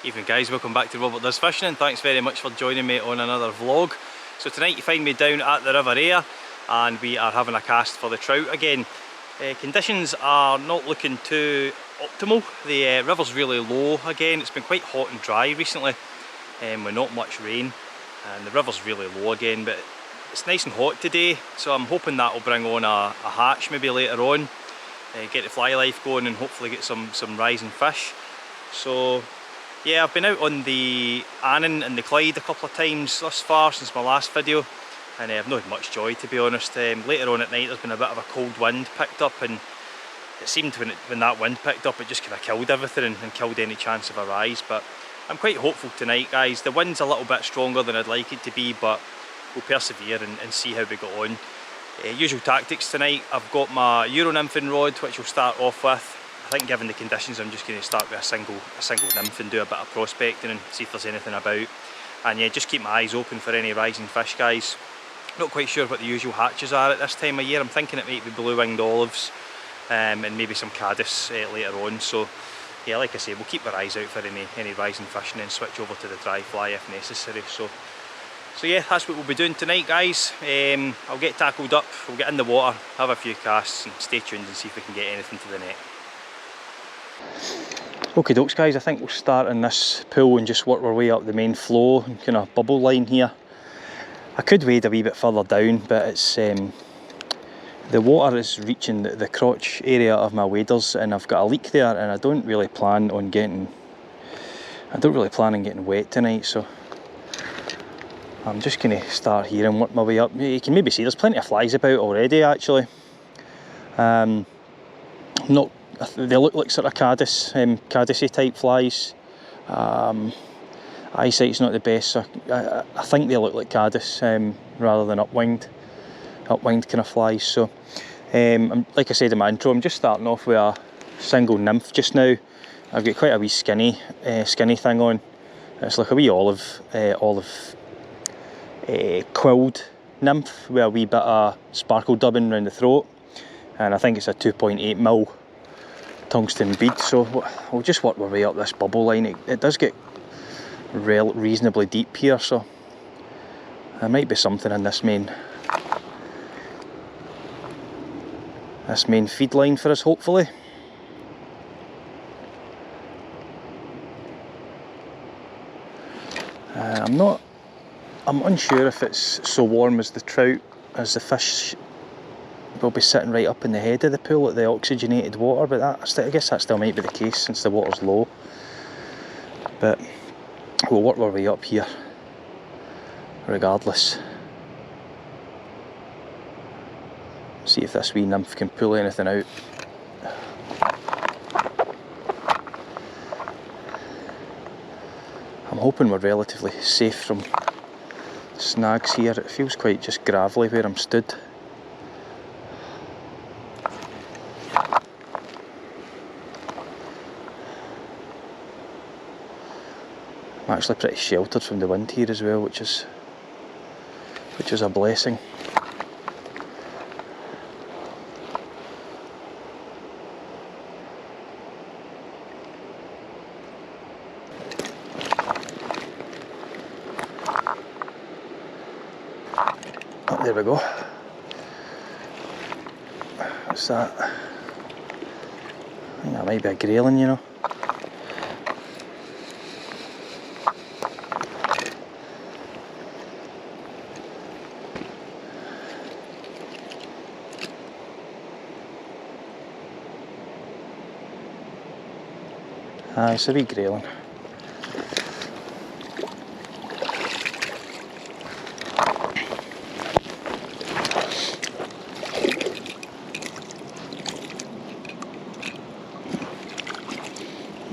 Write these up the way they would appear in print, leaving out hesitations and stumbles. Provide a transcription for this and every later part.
Evening guys, welcome back to Robert Does Fishing and thanks very much for joining me on another vlog. So tonight you find me down at the River Ayr and we are having a cast for the trout again. Conditions are not looking too optimal. The river's really low again. It's been quite hot and dry recently with not much rain, and the river's really low again, but it's nice and hot today, so I'm hoping that will bring on a hatch maybe later on, get the fly life going and hopefully get some rising fish. So yeah, I've been out on the Annan and the Clyde a couple of times thus far since my last video, and I've not had much joy, to be honest. Later on at night there's been a bit of a cold wind picked up, and it seemed when that wind picked up it just kind of killed everything and killed any chance of a rise. But I'm quite hopeful tonight, guys. The wind's a little bit stronger than I'd like it to be, but we'll persevere and see how we get on. Usual tactics tonight, I've got my Euro Nymphing rod, which we'll start off with. I think given the conditions I'm just going to start with a single nymph and do a bit of prospecting and see if there's anything about. And yeah, just keep my eyes open for any rising fish, guys. Not quite sure what the usual hatches are at this time of year. I'm thinking it might be blue-winged olives and maybe some caddis later on. So yeah, like I say, we'll keep our eyes out for any rising fish and then switch over to the dry fly if necessary. So yeah, that's what we'll be doing tonight, guys. I'll get tackled up, we'll get in the water, have a few casts and stay tuned and see if we can get anything to the net. Okay dokes guys, I think we'll start in this pool and just work our way up the main flow and kind of bubble line here. I could wade a wee bit further down, but it's the water is reaching the crotch area of my waders and I've got a leak there, and I don't really plan on getting wet tonight, so I'm just going to start here and work my way up. You can maybe see there's plenty of flies about already actually. They look like sort of caddisy type flies. Eyesight's not the best, so I think they look like caddis rather than upwinged kind of flies. So like I said in my intro, I'm just starting off with a single nymph just now. I've got quite a wee skinny thing on. It's like a wee olive quilled nymph with a wee bit of sparkle dubbing around the throat, and I think it's a 2.8mm tungsten bead. So we'll just work our way up this bubble line. It does get reasonably deep here, so there might be something in this main feed line for us, hopefully. I'm unsure if it's so warm as the trout, as the fish will be sitting right up in the head of the pool at the oxygenated water, but I guess that still might be the case since the water's low. But we'll work our way up here regardless. See if this wee nymph can pull anything out. I'm hoping we're relatively safe from snags here. It feels quite just gravelly where I'm stood. I'm actually pretty sheltered from the wind here as well, which is a blessing. Oh, there we go. What's that? I think that might be a Grayling, you know. It's a wee Grayling.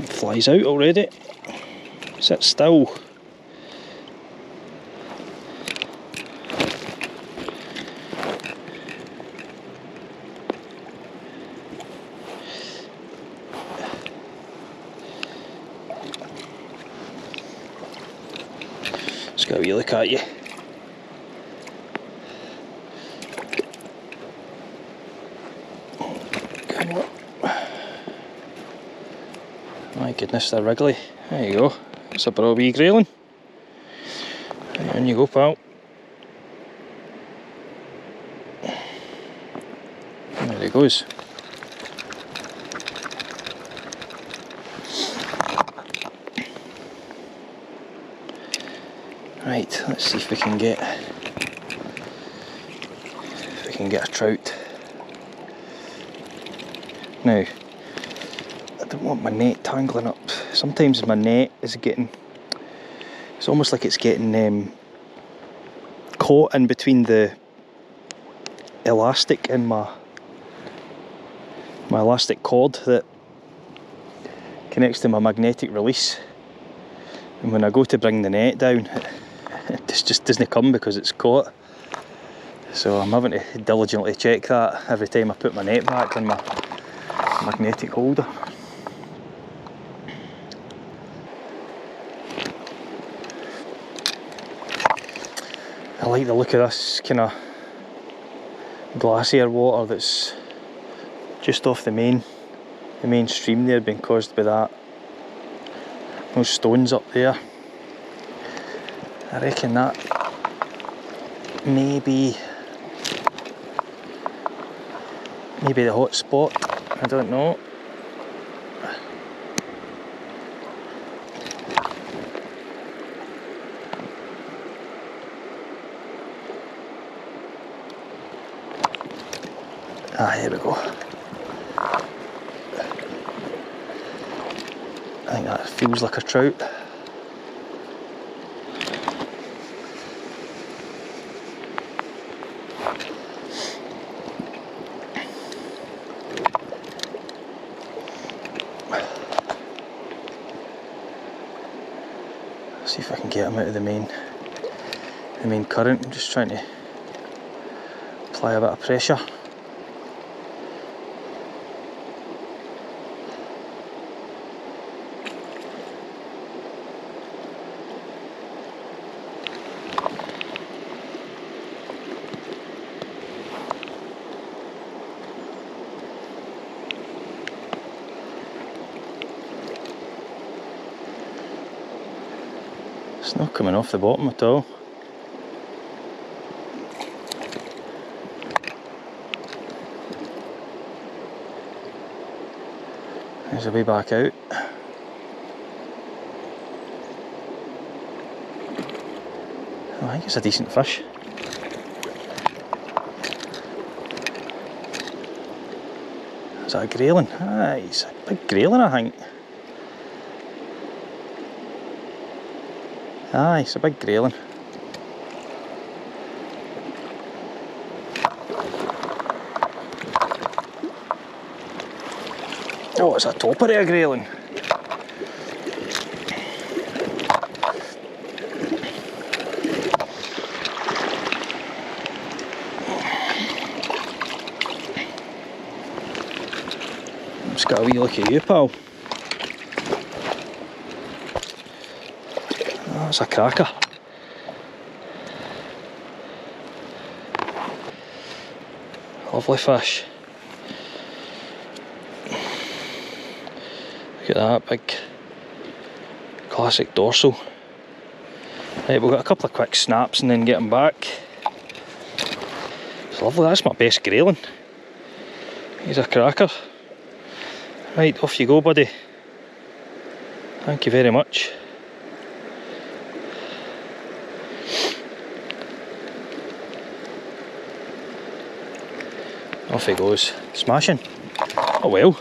Flies out already. Sit still. Just got a wee look at you. Come on. My goodness, they're wriggly. There you go. That's a bra wee grayling. Right, on you go, pal. There he goes. Right, let's see if we can get a trout. Now, I don't want my net tangling up. Sometimes my net is getting, it's almost like it's getting caught in between the elastic in my elastic cord that connects to my magnetic release, and when I go to bring the net down, it just doesn't come because it's caught. So I'm having to diligently check that every time I put my net back in my magnetic holder. I like the look of this kind of glacier water that's just off the main stream there, being caused by those stones up there. I reckon that may be the hot spot. I don't know. Here we go. I think that feels like a trout. See if I can get him out of the main current. I'm just trying to apply a bit of pressure. It's not coming off the bottom at all. There's a way back out. Oh, I think it's a decent fish. Is that a grayling? Ah, it's a big grayling, I think. Aye, it's a big grayling. Oh, it's a topper of a grayling. Just got a wee look at you, pal. Oh, it's a cracker. Lovely fish. Look at that big classic dorsal. Right, we've got a couple of quick snaps and then get him back. It's lovely, that's my best grayling. He's a cracker. Right, off you go, buddy. Thank you very much. Off he goes. Smashing. Oh well.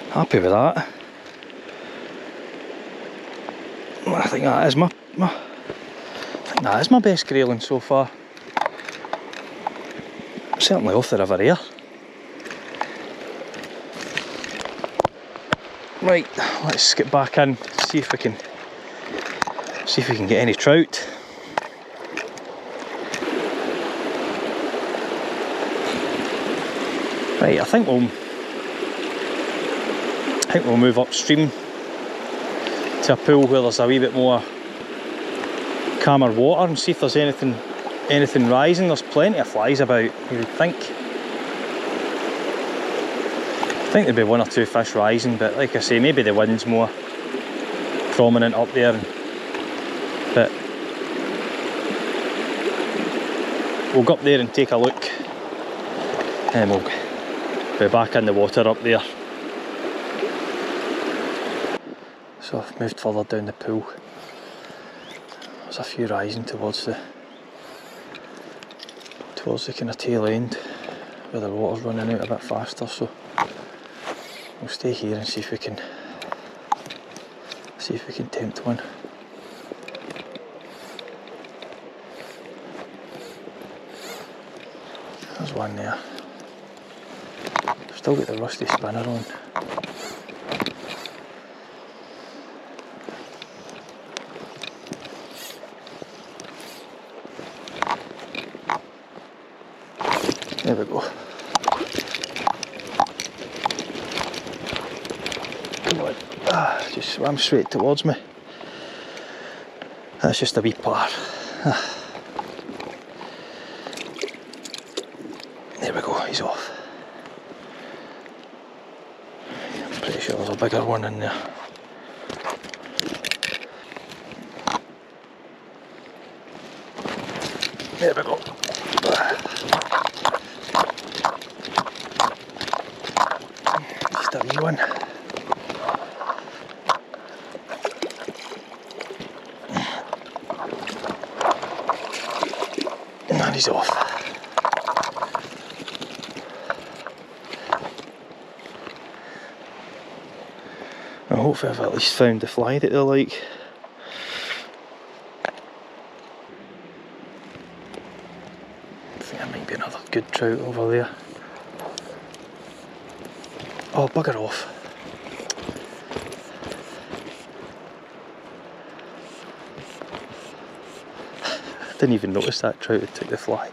Happy with that. I think that is my best grayling so far. Certainly off the River Ayr. Right, let's get back in, see if we can get any trout. Right, I think we'll move upstream to a pool where there's a wee bit more calmer water and see if there's anything rising. There's plenty of flies about, you would think. I think there'd be one or two fish rising, but like I say, maybe the wind's more prominent up there. But we'll go up there and take a look, and we'll be back in the water up there. So I've moved further down the pool. There's a few rising towards the kind of tail end where the water's running out a bit faster, so we'll stay here and see if we can tempt one. There's one there. Still got the rusty spinner on. There we go. Come on. Just swam straight towards me. That's just a wee par. There we go, he's off. I'm pretty sure there's a bigger one in there. There we go. Just a wee one. And he's off. And hopefully I've at least found the fly that they like. I think there might be another good trout over there. Oh, bugger off. I didn't even notice that trout had took the fly.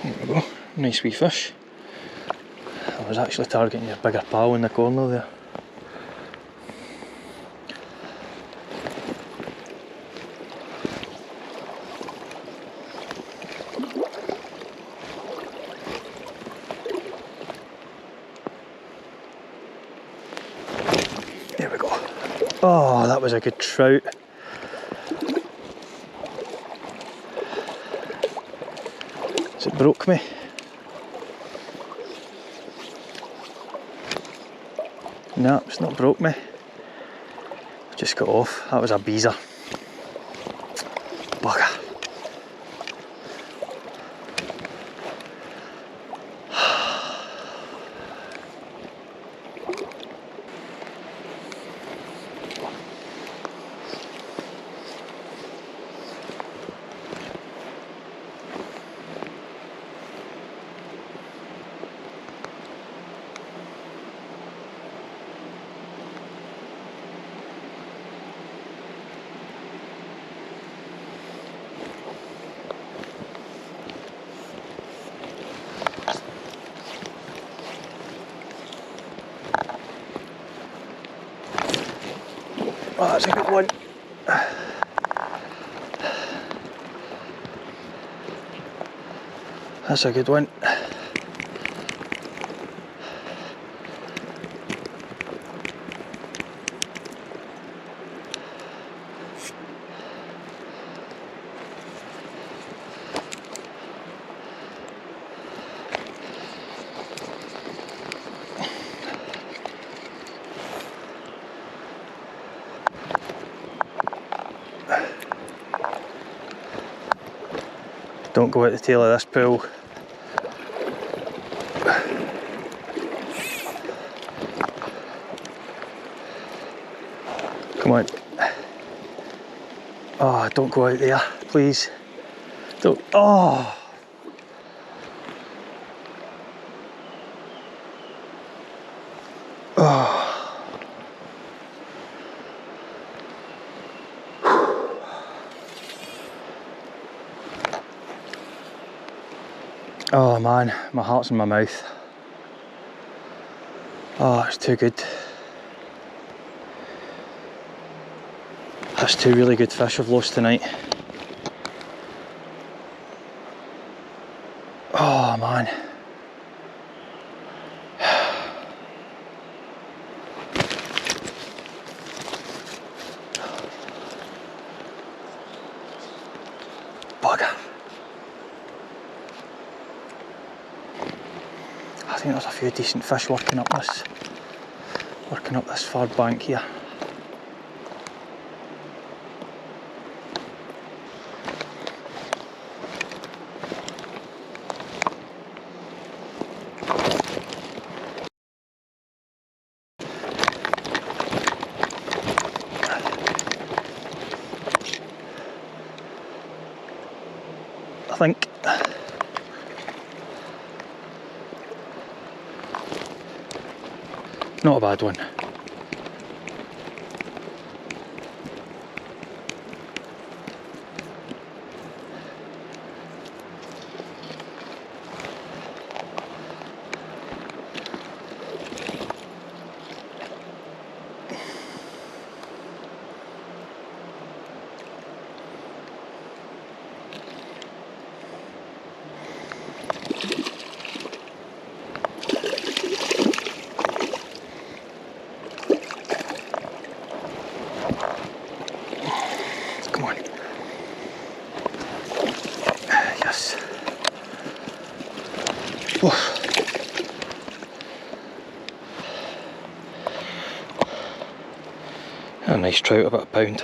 There we go, nice wee fish. I was actually targeting your bigger pal in the corner there. There we go. Oh, that was a good trout. It broke me. No, it's not broke me. Just got off. That was a beezer. Bugger. Oh, that's a good one. That's a good one. Don't go out the tail of this pool. Come on. Oh, don't go out there, please. Don't. Oh. Oh. Oh man, my heart's in my mouth. Oh, it's too good. That's two really good fish I've lost tonight. Oh man. Bugger. I think there's a few decent fish working up this far bank here. I think. Not a bad one. Come on. Yes. Oh. A nice trout, about £1.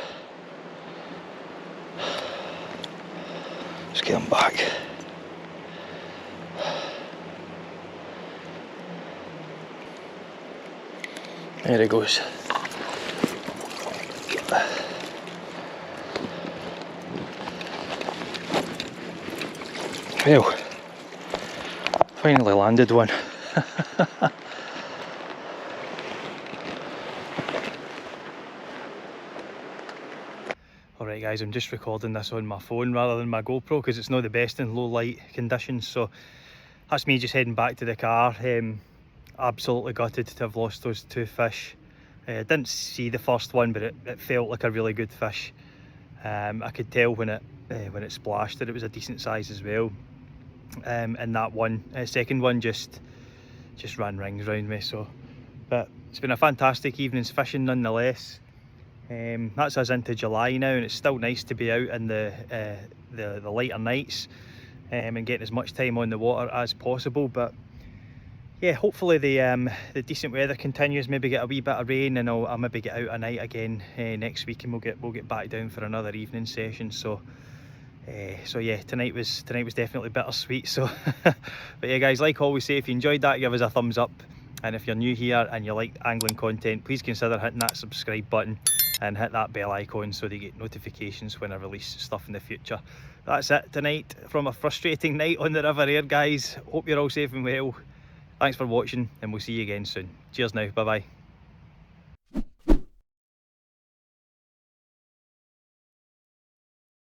Let's get him back. There he goes. Well, finally landed one. Alright guys, I'm just recording this on my phone rather than my GoPro because it's not the best in low light conditions, so that's me just heading back to the car. Absolutely gutted to have lost those two fish. Didn't see the first one, but it felt like a really good fish. I could tell when it splashed that it was a decent size as well. And that one, second one just ran rings around me. So, but it's been a fantastic evening's fishing nonetheless. That's us into July now, and it's still nice to be out in the lighter nights and getting as much time on the water as possible. But yeah, hopefully the decent weather continues. Maybe get a wee bit of rain, and I'll maybe get out a night again next week, and we'll get back down for another evening session. So yeah, tonight was definitely bittersweet. So but yeah guys, like always say, if you enjoyed that, give us a thumbs up, and if you're new here and you like angling content, please consider hitting that subscribe button and hit that bell icon so that you get notifications when I release stuff in the future. That's it tonight from a frustrating night on the River Ayr, guys. Hope you're all safe and well. Thanks for watching, and we'll see you again soon. Cheers now, bye bye.